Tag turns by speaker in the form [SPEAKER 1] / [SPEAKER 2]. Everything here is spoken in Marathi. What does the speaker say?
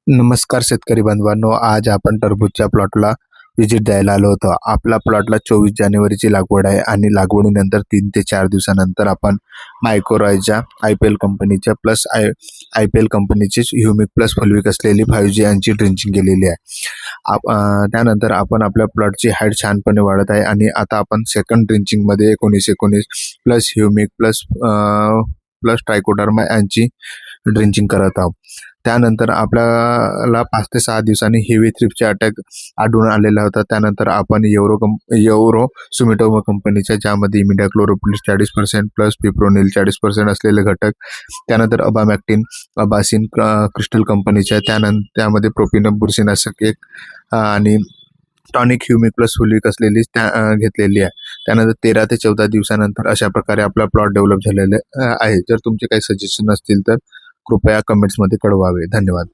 [SPEAKER 1] नमस्कार शेतकरी बांधवांनो, आज आपण टरबूजच्या प्लॉटला व्हिजिट द्यायला आलो होतो. आपला प्लॉटला 24 जानेवारीची लागवड आहे आणि लागवडीनंतर 3 ते 4 दिवसानंतर आपण मायक्रोरायच्या IPL कंपनीच्या प्लस IPL कंपनीची ह्युमिक प्लस फुलविक असलेली 5G यांची ड्रिंचिंग केलेली आहे. त्यानंतर आपण आपल्या प्लॉटची हाईट छानपणे वाढत आहे आणि आता आपण सेकंड ड्रिंचिंगमध्ये 19-19 plus humic plus plus trichoderma यांची ड्रिंचिंग करत आहोत. त्यानंतर आपल्याला 5 ते 6 दिवसांनी हेवी थ्रिप्सचे अटॅक आढळून आलेला होता. त्यानंतर आपण एवरो सुमिटोमो कंपनीच्या, ज्यामध्ये इमिडाक्लोरोपिड 40% प्लस पिप्रोनिल 40% असलेले घटक, त्यानंतर अबामॅक्टिन, अबासिन क्रिस्टल कंपनीच्या, त्यामध्ये प्रोपिनम बुरशीनाशक आणि टॉनिक ह्युमिक प्लस फुलिक असलेली घेतलेली आहे. त्यानंतर 13 ते 14 दिवसानंतर अशा प्रकारे आपला प्लॉट डेव्हलप झालेला आहे. जर तुमचे काही सजेशन असतील तर कृपया कमेंट्समध्ये कळवावे. धन्यवाद.